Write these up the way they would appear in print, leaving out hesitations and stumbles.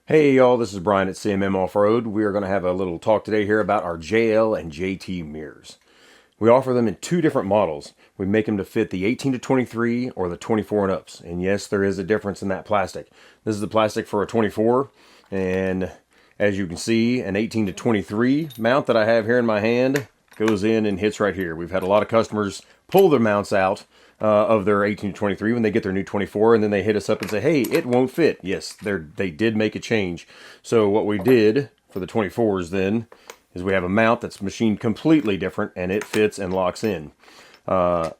Hey y'all, this is Brian at CMM Offroad. We are going to have a little talk today here about our JL and JT mirrors. We offer them in two different models. We make them to fit the 18 to 23 or the 24 and ups. And yes, there is a difference in that plastic. This is the plastic for a 24, and as you can see, an 18 to 23 mount that I have here in my hand goes in and hits right here. We've had a lot of customers pull their mounts out of their 18 to 23 when they get their new 24, and then they hit us up and say, hey, it won't fit. Yes, they did make a change. So what we did for the 24s then is we have a mount that's machined completely different, and it fits and locks in. The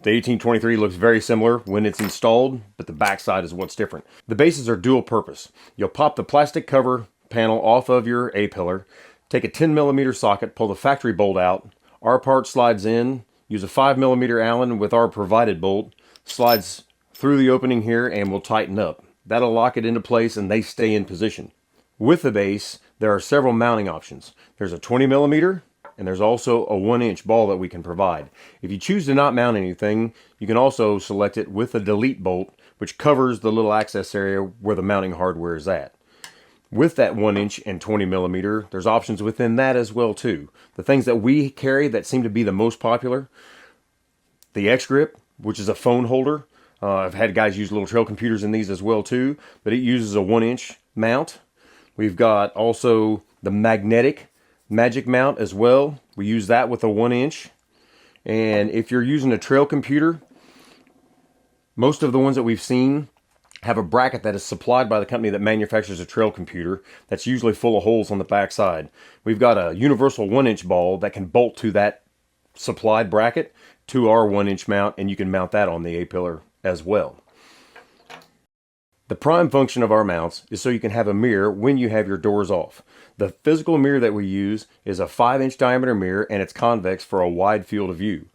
1823 looks very similar when it's installed, but the backside is what's different. The bases are dual purpose. You'll pop the plastic cover panel off of your A-pillar, take a 10mm socket, pull the factory bolt out. Our part slides in. Use a 5mm Allen with our provided bolt, slides through the opening here, and will tighten up. That'll lock it into place and they stay in position. With the base, there are several mounting options. There's a 20mm and there's also a 1-inch ball that we can provide. If you choose to not mount anything, you can also select it with a delete bolt, which covers the little access area where the mounting hardware is at. With that 1-inch and 20mm, there's options within that as well too. The things that we carry that seem to be the most popular, the X-Grip, which is a phone holder. I've had guys use little trail computers in these as well too, but it uses a 1-inch mount. We've got also the magnetic Magic mount as well. We use that with a 1-inch. And if you're using a trail computer, most of the ones that we've seen have a bracket that is supplied by the company that manufactures a trail computer that's usually full of holes on the back side. We've got a universal 1-inch ball that can bolt to that supplied bracket to our 1-inch mount, and you can mount that on the A-pillar as well. The prime function of our mounts is so you can have a mirror when you have your doors off. The physical mirror that we use is a 5-inch diameter mirror, and it's convex for a wide field of view.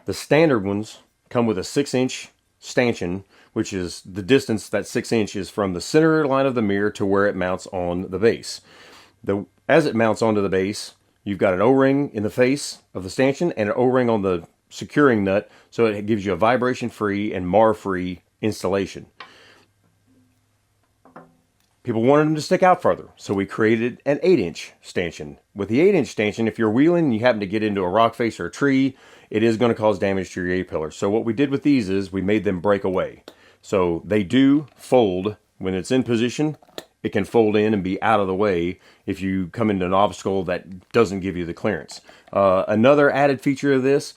The standard ones come with a 6-inch stanchion, which is the distance that 6 inches from the center line of the mirror to where it mounts on the base. As it mounts onto the base, you've got an O-ring in the face of the stanchion and an O-ring on the securing nut, so it gives you a vibration-free and mar-free installation. People wanted them to stick out further, so we created an 8-inch stanchion. With the 8-inch stanchion, if you're wheeling and you happen to get into a rock face or a tree, it is going to cause damage to your A-pillar. So what we did with these is we made them break away. So they do fold. When it's in position, it can fold in and be out of the way if you come into an obstacle that doesn't give you the clearance. Another added feature of this,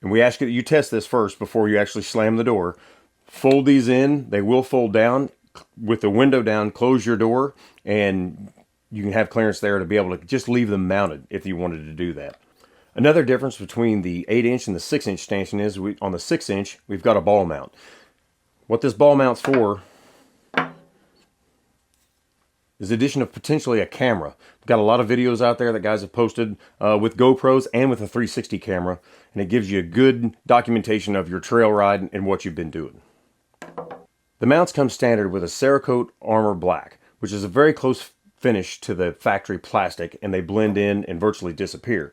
and we ask you that you test this first before you actually slam the door. Fold these in. They will fold down. With the window down, close your door, and you can have clearance there to be able to just leave them mounted if you wanted to do that. Another difference between the 8-inch and the 6-inch stanchion is on the 6-inch, we've got a ball mount. What this ball mount's for is the addition of potentially a camera. We've got a lot of videos out there that guys have posted with GoPros and with a 360 camera, and it gives you a good documentation of your trail ride and what you've been doing. The mounts come standard with a Cerakote Armor Black, which is a very close finish to the factory plastic, and they blend in and virtually disappear.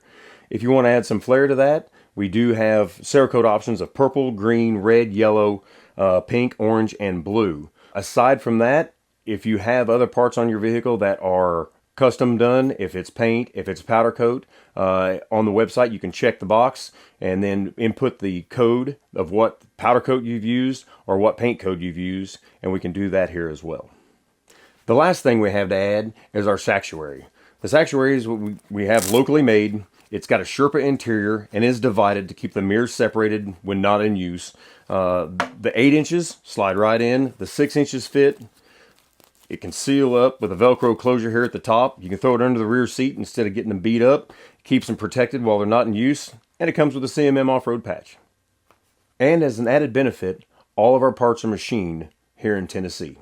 If you want to add some flair to that, we do have Cerakote options of purple, green, red, yellow, pink, orange, and blue. Aside from that, if you have other parts on your vehicle that are custom done, if it's paint, if it's powder coat, on the website you can check the box and then input the code of what powder coat you've used or what paint code you've used, and we can do that here as well. The last thing we have to add is our sanctuary. The sanctuary is what we have locally made. It's got a Sherpa interior and is divided to keep the mirrors separated when not in use. The 8 inches slide right in. The 6 inches fit. It can seal up with a Velcro closure here at the top. You can throw it under the rear seat instead of getting them beat up. It keeps them protected while they're not in use. And it comes with a CMM Offroad patch. And as an added benefit, all of our parts are machined here in Tennessee.